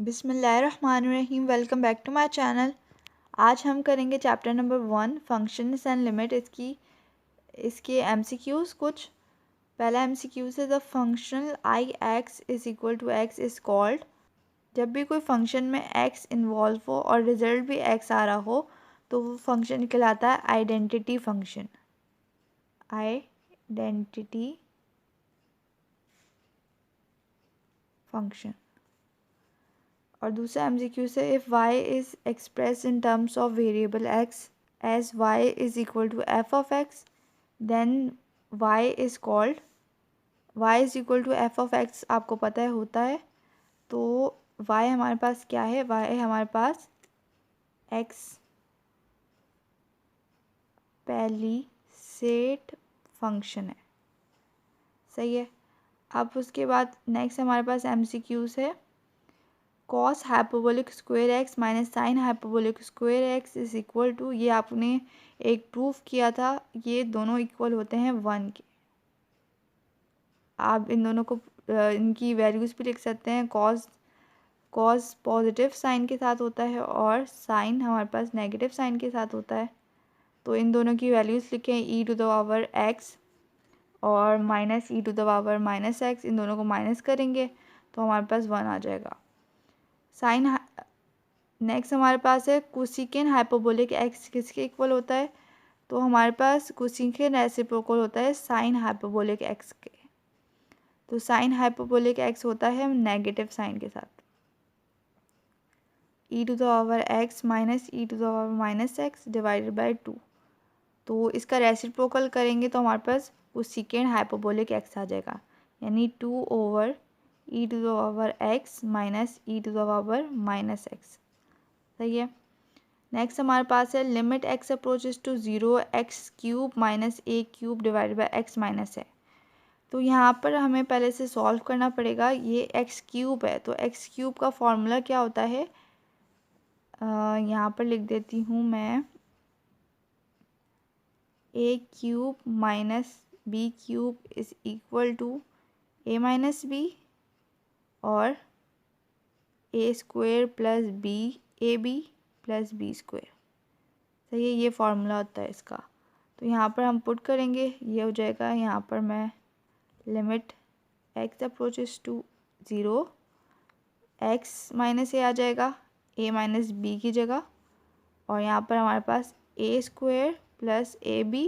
बिस्मिल्लाहिर्रहमानिर्रहीम। Welcome back to my channel. आज हम करेंगे chapter number 1 functions and limit. इसके एमसीक्यूज़ कुछ। पहला एमसीक्यू से the function I x is equal to x is called. जब भी कोई फंक्शन में एक्स इन्वॉल्व हो और रिजल्ट भी एक्स आ रहा हो तो वो फंक्शन कहलाता है आइडेंटिटी फंक्शन। Identity function. और दूसरा एमसीक्यू से if y is express in terms of variable x as y is equal to f of x then y is called. Y is equal to f of x आपको पता है होता है, तो Y हमारे पास क्या है? वाई हमारे पास एक्स पहली सेट फंक्शन है। सही है। अब उसके बाद नेक्स्ट हमारे पास एमसीक्यूज़ है cos hyperbolic square x minus sine hyperbolic square x is equal to. ये आपने एक प्रूफ किया था, ये दोनों इक्वल होते हैं 1 के। आप इन दोनों को इनकी वैल्यूज़ भी लिख सकते हैं। कॉस पॉजिटिव साइन के साथ होता है और साइन हमारे पास नेगेटिव साइन के साथ होता है, तो इन दोनों की वैल्यूज़ लिखें e to the power x और minus e to the power minus x. इन दोनों को माइनस करेंगे तो हमारे पास 1 आ जाएगा। साइन नेक्स्ट हमारे पास है कोसेकेंट हाइपरबोलिक एक्स किसके इक्वल होता है? तो हमारे पास कोसेकेंट रेसिप्रोकल होता है साइन हाइपरबोलिक एक्स के। तो साइन हाइपरबोलिक एक्स होता है नेगेटिव साइन के साथ। E to the power x minus e to the power minus x divided by 2। तो इसका रेसिप्रोकल करेंगे तो हमारे पास कोसेकेंट हाइपरबोलिक एक्स आ जाएगा, यानी 2 over e to the power x minus e to the power minus x. सही है। नेक्स्ट हमारे पास है limit x approaches to 0 x cube minus a cube divided by x minus है। तो यहाँ पर हमें पहले से सॉल्व करना पड़ेगा। ये एक्स क्यूब है, तो एक्स क्यूब का फॉर्मूला क्या होता है? यहाँ पर लिख देती हूँ मैं, a cube minus b cube is equal to a minus b और a square plus b a b plus b square. सही है, ये फार्मूला होता है इसका। तो यहाँ पर हम पुट करेंगे, ये हो जाएगा। यहाँ पर मैं limit x approaches to 0 x minus a आ जाएगा ए माइनस बी की जगह, और यहाँ पर हमारे पास ए स्क्वायर प्लस ए बी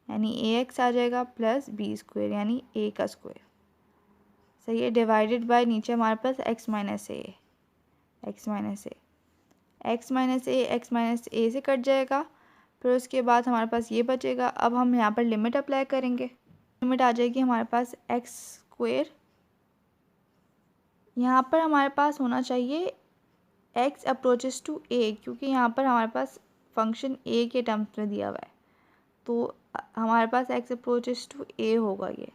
यानी ए एक्स आ जाएगा प्लस बी स्क्वायर यानी ए का स्क्वायर। सही है। डिवाइडेड बाय नीचे हमारे पास एक्स माइनस ए एक्स माइनस ए एक्स माइनस ए एक्स माइनस ए से कट जाएगा। फिर उसके बाद हमारे पास ये बचेगा। अब हम यहाँ पर लिमिट अप्लाई करेंगे। लिमिट आ जाएगी हमारे पास एक्स स्क्वायर, यहाँ पर हमारे पास होना चाहिए एक्स अप्रोचेस टू ए, क्योंकि यहाँ पर हमारे पास फंक्शन ए के टर्म्स में दिया हुआ है, तो हमारे पास एक्स अप्रोचेस टू ए होगा ये।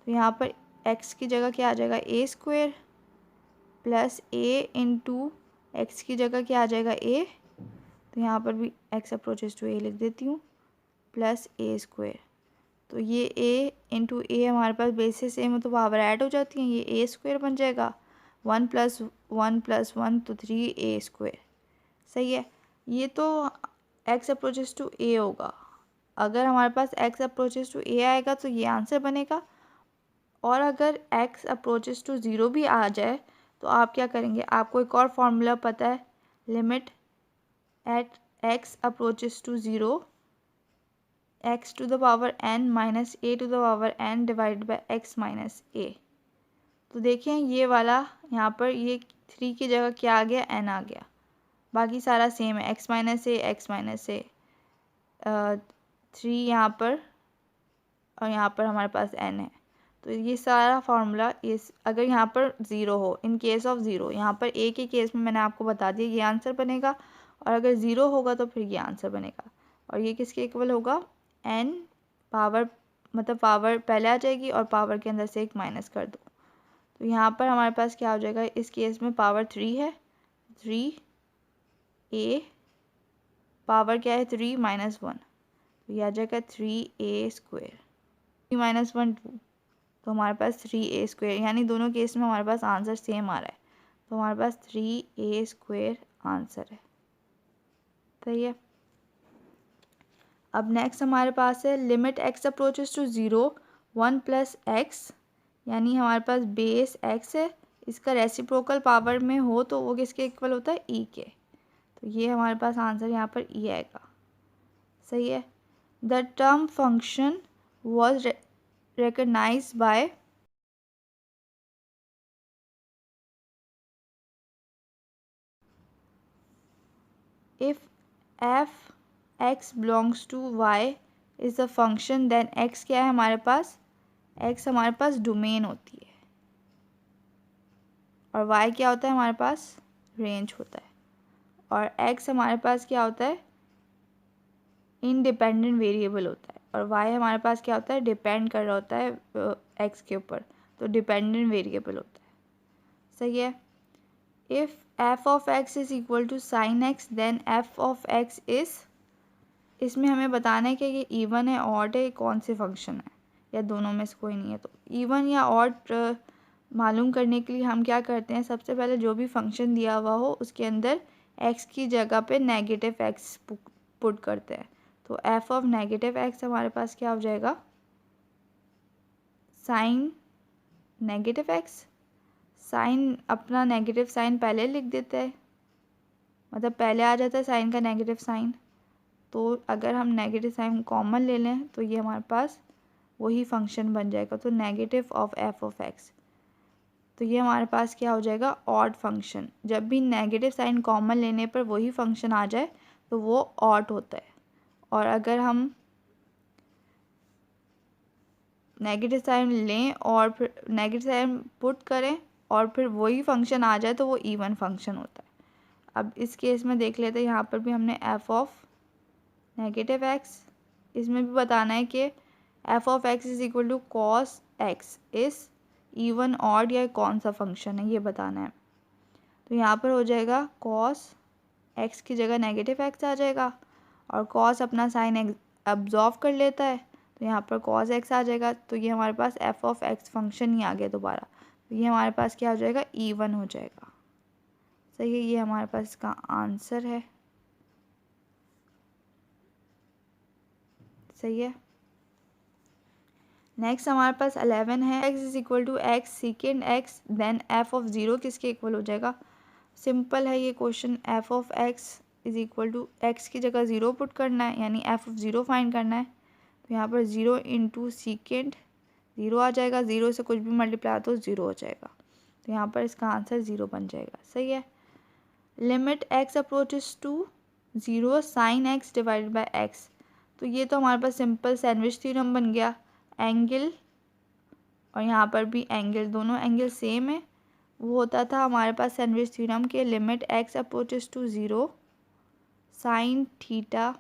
तो यहाँ पर एक्स की जगह क्या आ जाएगा? ए स्क्वायर प्लस ए इंटू एक्स की जगह क्या आ जाएगा? ए। तो यहाँ पर भी एक्स अप्रोचेस टू ए लिख देती हूँ प्लस ए स्क्वायर। तो ये ए इंटू ए हमारे पास बेसिस ए में तो पावर ऐड हो जाती हैं, ये ए स्क्वायर बन जाएगा। 1 + 1 + 1 तो 3a स्क्वायर। सही है। ये तो एक्स अप्रोचेस टू ए होगा। अगर हमारे पास एक्स अप्रोचेस टू ए आएगा तो ये आंसर बनेगा, और अगर एक्स अप्रोचेस टू 0 भी आ जाए तो आप क्या करेंगे? आपको एक और फार्मूला पता है, limit at x approaches to 0 x to the power n minus a to the power n divide by x minus a. तो देखें ये वाला यहाँ पर ये 3 की जगह क्या आ गया? n आ गया। बाकी सारा सेम है, एक्स माइनस ए 3 यहाँ पर, और यहाँ पर हमारे पास n है। तो ये सारा फार्मूला इस अगर यहाँ पर 0 हो, इन केस ऑफ 0, यहाँ पर ए के केस में मैंने आपको बता दिया ये आंसर बनेगा, और अगर 0 होगा तो फिर ये आंसर बनेगा। और ये किसके इक्वल होगा? n पावर, मतलब पावर पहले आ जाएगी और पावर के अंदर से एक माइनस कर दो। तो यहाँ पर हमारे पास क्या हो जाएगा? इस केस में पावर 3 है, 3a पावर क्या है? 3 - 1, तो यह आ जाएगा 3a स्क्वायर। 3 - 1 2, तो हमारे पास 3a स्क्वायर, यानी दोनों केस में हमारे पास आंसर सेम आ रहा है। तो हमारे पास 3a² आंसर है। सही है। अब नेक्स्ट हमारे पास है limit x approaches to 0 1 + x, यानी हमारे पास बेस x है, इसका रेसिप्रोकल पावर में हो तो वो किसके इक्वल होता है, e के। तो ये हमारे पास आंसर यहाँ पर e आएगा। सही है। The term function was recognized by if f x belongs to y is the function then x क्या है हमारे पास, x हमारे पास डोमेन होती है और y क्या होता है हमारे पास, रेंज होता है, और x हमारे पास क्या होता है, इंडिपेंडेंट वेरिएबल होता है, और y हमारे पास क्या होता है, डिपेंड कर रहा होता है x के ऊपर, तो डिपेंडेंट वेरिएबल होता है। सही है। If f of x is equal to sine x then f of x is, इसमें हमें बताना है कि ये इवन है ऑड है, कौन से फंक्शन है, या दोनों में से कोई नहीं है। तो इवन या ऑड मालूम करने के लिए हम क्या करते हैं, सबसे पहले जो भी फंक्शन दिया हुआ हो उसके अंदर x की जगह पे नेगेटिव x पुट करते हैं। तो f ऑफ नेगेटिव x हमारे पास क्या हो जाएगा, साइन नेगेटिव x, साइन अपना नेगेटिव साइन पहले लिख देते हैं, मतलब पहले आ जाता है साइन का नेगेटिव साइन। तो अगर हम नेगेटिव साइन कॉमन ले लें तो ये हमारे पास वही फंक्शन बन जाएगा, तो negative of f of x। तो ये हमारे पास क्या हो जाएगा, ऑड फंक्शन। जब भी नेगेटिव साइन कॉमन लेने पर वही फंक्शन आ जाए तो वो ऑड होता है, और अगर हम नेगेटिव साइन लें और फिर नेगेटिव साइन पुट करें और फिर वही फंक्शन आ जाए तो वो इवन फंक्शन होता है। अब इस केस में देख लेते हैं, यहाँ पर भी हमने f ऑफ नेगेटिव x, इसमें भी बताना है कि f of x is equal to cos x is even odd या कौन सा फंक्शन है ये बताना है। तो यहाँ पर हो जाएगा कॉस x की जगह नेगेटिव x आ जाएगा, और कॉस अपना साइन एब्जॉर्व कर लेता है, तो यहाँ पर कॉस x आ जाएगा। तो ये हमारे पास f ऑफ x फंक्शन ही आ गया दोबारा, तो ये हमारे पास क्या हो जाएगा, इवन हो जाएगा। सही है, ये हमारे पास इसका आंसर है। सही है। नेक्स्ट हमारे पास 11 है, x is equal to x second x then f of 0 किसके इक्वल हो जाएगा। सिंपल है ये question, f of x is equal to x की जगह 0 पुट करना है, यानी f ऑफ 0 फाइंड करना है। तो यहाँ पर 0 इंटू सेकेंड 0 आ जाएगा, 0 से कुछ भी मल्टीप्लाई तो 0 हो जाएगा, तो यहाँ पर इसका आंसर 0 बन जाएगा। सही है। Limit x approaches to 0 sine x divided by x, तो ये तो हमारे पास सिंपल सैंडविच थ्योरम बन गया। एंगल और यहाँ पर भी एंगल, दोनों एंगल सेम है, वो होता था हमारे पास सैंडविच थ्योरम के limit x approaches to 0 sine theta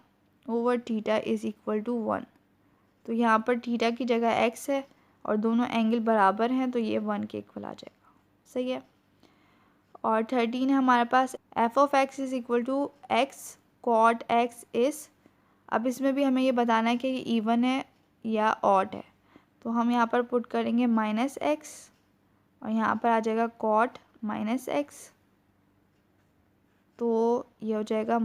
over theta is equal to 1। तो यहाँ पर थीटा की जगह x है और दोनों एंगल बराबर हैं, तो ये 1 के इक्वल आ जाएगा। सही है। और 13 है हमारे पास, f of x is equal to x cot x is, अब इसमें भी हमें ये बताना है कि ये इवन है या ऑड है। तो हम यहाँ पर पुट करेंगे -x और यहाँ पर आ जाएगा कॉट -x, तो ये हो जाएगा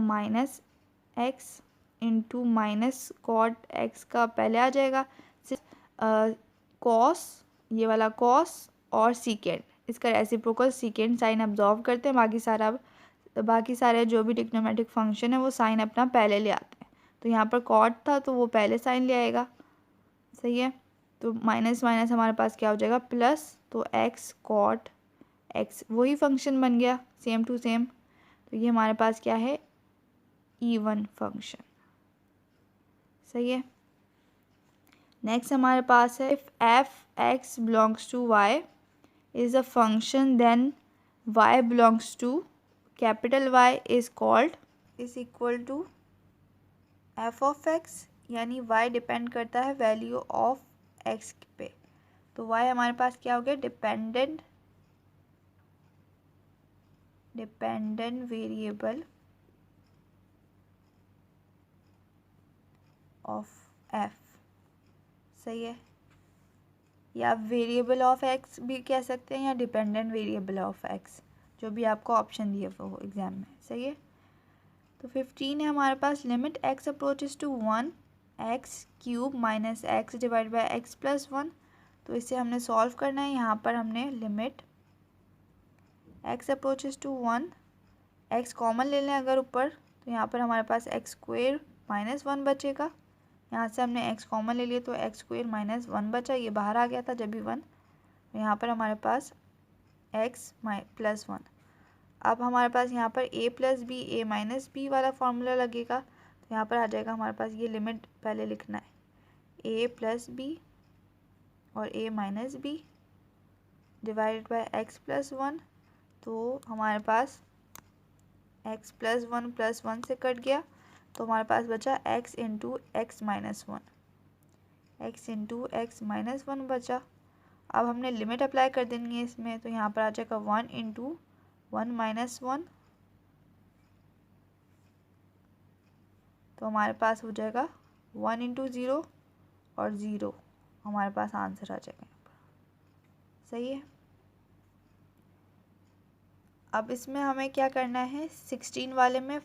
-x into minus cot x का पहले आ जाएगा कॉस, ये वाला कॉस और सीकेंड, इसका रेसिप्रोकल सीकेंड साइन अब्जॉर्व करते हैं, बाकी सारे जो भी ट्रिग्नोमेट्रिक फंक्शन है वो साइन अपना पहले ले आते हैं। तो यहाँ पर कॉट था तो वो पहले साइन ले आएगा। सही है। तो माइनस माइनस हमारे पास क्या हो जाएगा प्लस, तो x कॉट x वही फंक्शन बन गया सेम टू सेम, तो ये हमारे पास क्या है, इवन फंक्शन। सही है। नेक्स्ट हमारे पास है, if f x belongs to y is a function then y belongs to capital Y is called is equal to f of x, यानी y डिपेंड करता है वैल्यू ऑफ x पे, तो y हमारे पास क्या हो गया, डिपेंडेंट वेरिएबल ऑफ f। सही है, या वेरिएबल ऑफ x भी कह सकते हैं या डिपेंडेंट वेरिएबल ऑफ x, जो भी आपको ऑप्शन दिए हो एग्ज़ाम में, सही है। तो 15 है हमारे पास, limit x approaches to 1 x cube minus x divide by x plus 1। तो इसे हमने सॉल्व करना है। यहाँ पर हमने limit x approaches to 1, x common ले लें अगर ऊपर, तो यहाँ पर हमारे पास एक्स स्क्वेयर माइनस 1 बचेगा। यहाँ से हमने x कॉमन ले लिया तो एक्स स्क्वेयर माइनस 1 बचा, ये बाहर आ गया था जब भी 1। तो यहाँ पर हमारे पास x प्लस 1। अब हमारे पास यहाँ पर a plus b a minus b वाला फार्मूला लगेगा। तो यहाँ पर आ जाएगा हमारे पास, ये लिमिट पहले लिखना है, a प्लस बी और a minus b divided by x plus 1। तो हमारे पास x प्लस वन से कट गया, तो हमारे पास बचा x into x minus 1, x into x minus 1 बचा। अब हमने लिमिट अप्लाई कर देंगे इसमें, तो यहाँ पर आ जाएगा 1 इंटू 1 माइनस 1। तो हमारे पास हो जाएगा 1 इंटू 0 और 0, हमारे पास आंसर आ जाएगा यहाँ पर, सही है। अब इसमें हमें क्या करना है, 16 वाले में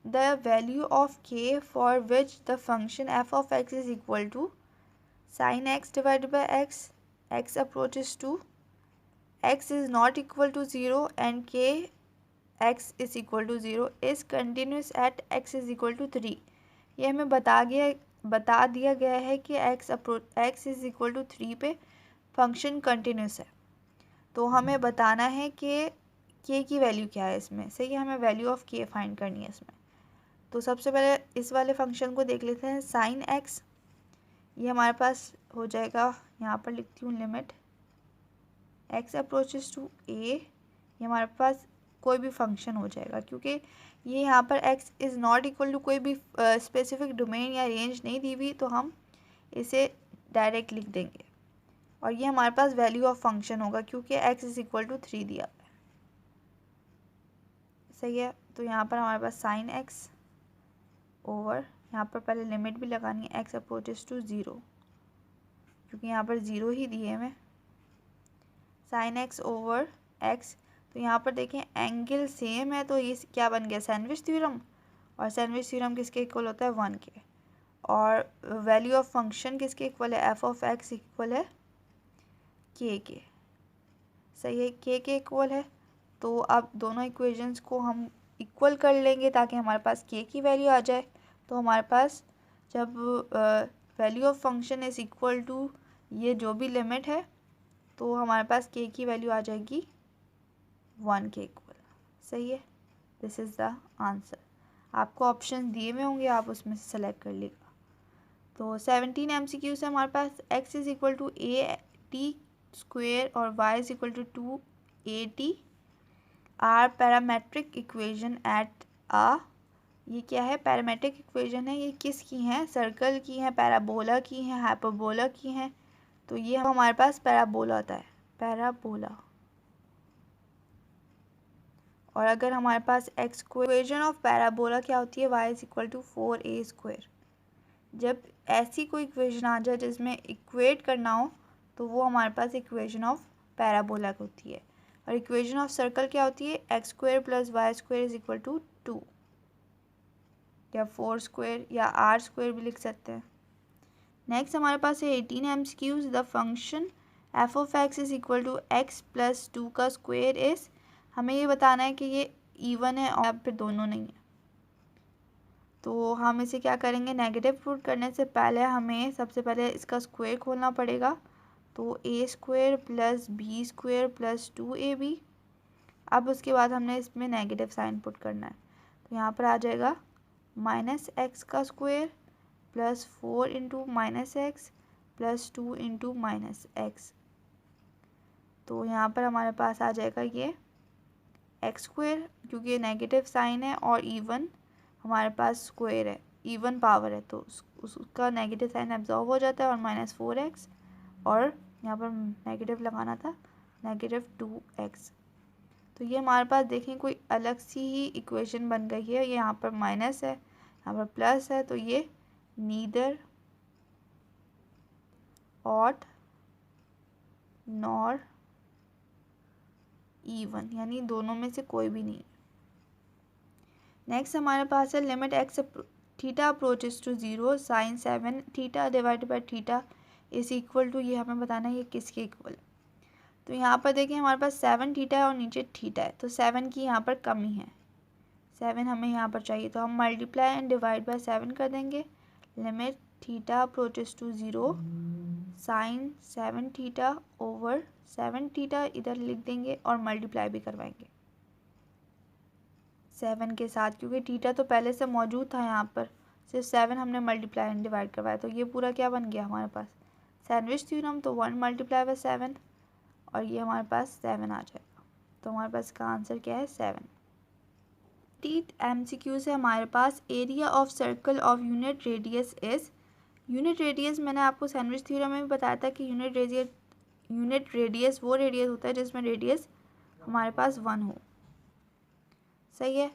the value of k for which the function f of x is equal to sine x divided by x, x approaches to x is not equal to 0 and k x is equal to 0 is continuous at x is equal to 3। ये हमें बता दिया गया है कि x is equal to 3 पे function continuous है। तो हमें बताना है कि k की वैल्यू क्या है इसमें, सही है। हमें वैल्यू ऑफ k फाइंड करनी है इसमें। तो सबसे पहले इस वाले फंक्शन को देख लेते हैं, साइन x। ये हमारे पास हो जाएगा, यहाँ पर लिखती हूँ limit x approaches to a। ये हमारे पास कोई भी फंक्शन हो जाएगा, क्योंकि ये यहाँ पर x is not equal to कोई भी स्पेसिफिक डोमेन या रेंज नहीं दी हुई, तो हम इसे डायरेक्ट लिख देंगे। और ये हमारे पास वैल्यू ऑफ फंक्शन होगा, क्योंकि x इज़ इक्वल टू 3 दिया है, सही है। तो यहाँ पर हमारे पास साइन x ओवर, यहाँ पर पहले लिमिट भी लगानी है x अप्रोचेस टू 0, क्योंकि यहाँ पर 0 ही दिए हमें, साइन x ओवर x। तो यहाँ पर देखें एंगल सेम है, तो ये क्या बन गया, सैंडविच थ्योरम। और सैंडविच थ्योरम किसके इक्वल होता है, 1 के। और वैल्यू ऑफ फंक्शन किसके इक्वल है, f ऑफ x इक्वल है k के, सही है, k के इक्वल है। तो अब दोनों इक्वेशंस को हम इक्वल कर लेंगे ताकि हमारे पास k की वैल्यू आ जाए। तो हमारे पास जब value of function is equal to ये जो भी लिमिट है, तो हमारे पास k की वैल्यू आ जाएगी 1 के इक्वल, सही है। This is the answer. आपको ऑप्शन दिए हुए होंगे, आप उसमें से सेलेक्ट कर लीजिएगा। तो 17 MCQ से हमारे पास x is equal to a t square और y is equal to 2at are parametric equation at आ। ये क्या है, पैरामेट्रिक इक्वेशन है। ये किसकी हैं, सर्कल की हैं, पैराबोला की हैं, हाइपरबोला की हैं। तो ये हमारे पास पैराबोला होता है, पैराबोला। और अगर हमारे पास एक्स इक्वेशन ऑफ पैराबोला क्या होती है, y is equal to 4a square. जब ऐसी कोई इक्वेशन आ जाए जिसमें इक्वेट करना हो, तो वो हमारे पास इक्वेशन ऑफ पैराबोला होती है। और इक्वेशन ऑफ सर्कल क्या होती है, x square plus y square is equal to 2 या 4 स्क्वायर या आर स्क्वायर भी लिख सकते हैं। नेक्स्ट हमारे पास है 18 MCQs। The function f of x is equal to x plus 2 का स्क्वायर इज। हमें ये बताना है कि ये इवन है और फिर दोनों नहीं है। तो हम इसे क्या करेंगे, नेगेटिव पुट करने से पहले हमें सबसे पहले इसका स्क्वायर खोलना पड़ेगा। तो a square plus b square plus 2ab। अब उसके बाद हमने इसमें नेगेटिव साइन पुट करना है। तो यहाँ पर आ जाएगा माइनस एक्स का square plus 4 into minus x plus 2 into minus x. तो यहाँ पर हमारे पास आ जाएगा ये एक्स स्क्वायर, क्योंकि ये नेगेटिव साइन है और इवन हमारे पास स्क्वायर है, इवन पावर है, तो उसका नेगेटिव साइन एब्जॉर्ब हो जाता है। और माइनस 4x और यहाँ पर नेगेटिव लगाना था, नेगेटिव 2x। तो ये हमारे पास देखें कोई अलग सी ही इक्वेशन बन गई है। ये यहाँ पर माइनस है, यहाँ पर प्लस है, तो ये नीदर ऑट नॉर इवन, यानी दोनों में से कोई भी नहीं। नेक्स्ट हमारे पास है limit x theta approaches to 0 sine 7 theta divide by theta is equal to, ये हमें बताना है ये किसके इक्वल है। तो यहाँ पर देखिए हमारे पास 7 थीटा है और नीचे थीटा है, तो 7 की यहाँ पर कमी है, 7 हमें यहाँ पर चाहिए, तो हम मल्टीप्लाई एंड डिवाइड बाय 7 कर देंगे। Limit theta approaches to 0 sine 7 theta over 7 theta इधर लिख देंगे और मल्टीप्लाई भी करवाएंगे 7 के साथ, क्योंकि थीटा तो पहले से मौजूद था यहाँ पर, सिर्फ 7 हमने मल्टीप्लाई एंड डिवाइड करवाया, तो ये पूरा क्या बन गया हमारे पास सैंडविच थ्योरम। तो 1 मल्टीप्लाई बाय 7 और ये हमारे पास 7 आ जाएगा, तो हमारे पास इसका आंसर क्या है 7। MCQ से हमारे पास area of circle of unit radius is, unit radius मैंने आपको सैंडविच थ्योरम में भी बताया था कि यूनिट रेडियस वो रेडियस होता है जिसमें रेडियस हमारे पास 1 हो, सही है।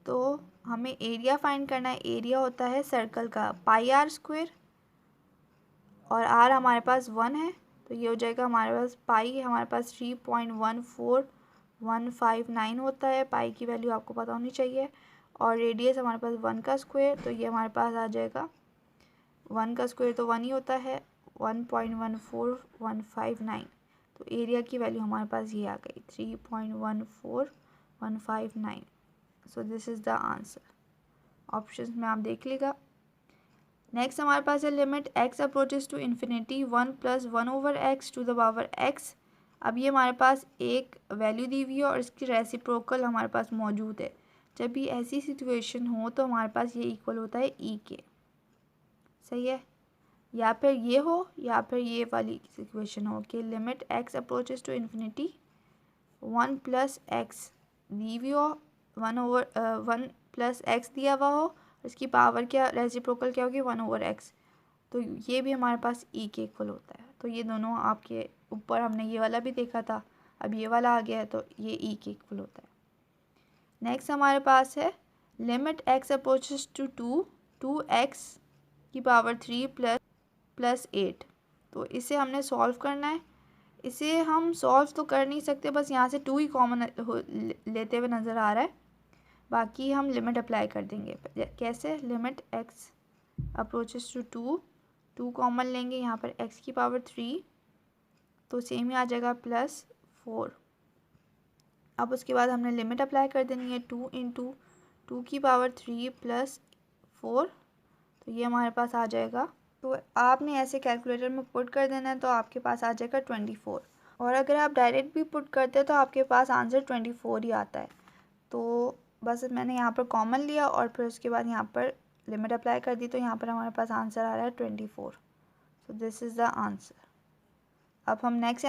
तो हमें एरिया फाइंड करना है, एरिया होता है सर्कल का पाई आर स्क्वायर और आर हमारे पास 1 है, तो ये हो जाएगा हमारे पास पाई, हमारे पास 3.14159 होता है, पाई की वैल्यू आपको पता होनी चाहिए, और रेडियस हमारे पास 1 का स्क्वायर, तो ये हमारे पास आ जाएगा 1 का स्क्वायर तो 1 ही होता है 1.14159, तो एरिया की वैल्यू हमारे पास ये आ गई 3.14159। So this is the answer, option में आप देख लीजिएगा। नेक्स्ट हमारे पास है limit x approaches to infinity 1 + 1/x to the power x। अब ये हमारे पास एक वैल्यू दी हुई है और इसकी रेसिप्रोकल हमारे पास मौजूद है। जब भी ऐसी सिचुएशन हो तो हमारे पास ये इक्वल होता है e के, सही है, या फिर ये हो या फिर ये वाली सिचुएशन हो कि limit x approaches to infinity 1 + x दी हुई हो, 1 + x दिया हुआ हो, इसकी पावर क्या रेसिप्रोकल क्या होगी 1/x, तो ये भी हमारे पास e के इक्वल होता है। तो ये दोनों आपके ऊपर हमने ये वाला भी देखा था, अब ये वाला आ गया है, तो ये e के इक्वल होता है। नेक्स्ट हमारे पास है limit x approaches to 2x की पावर 3 + 8, तो इसे हमने सॉल्व करना है। इसे हम सॉल्व तो कर नहीं सकते, बस यहाँ से 2 ही कॉमन लेते हुए नज़र आ रहा है, बाकी हम लिमिट अप्लाई कर देंगे। कैसे, limit x approaches to 2 common लेंगे, यहाँ पर x की पावर 3 तो सेम ही आ जाएगा +4। अब उसके बाद हमने लिमिट अप्लाई कर देनी है 2 × 2 की पावर 3 + 4, तो ये हमारे पास आ जाएगा। तो आपने ऐसे कैलकुलेटर में पुट कर देना है तो आपके पास आ जाएगा 24, और अगर आप डायरेक्ट भी पुट करते हैं तो आपके पास आंसर 24 ही आता है। तो बस मैंने यहाँ पर कॉमन लिया और फिर उसके बाद यहाँ पर लिमिट अप्लाई कर दी, तो यहाँ पर हमारे पास आंसर आ रहा है 24। सो दिस इज़ द आंसर। अब हम नेक्स्ट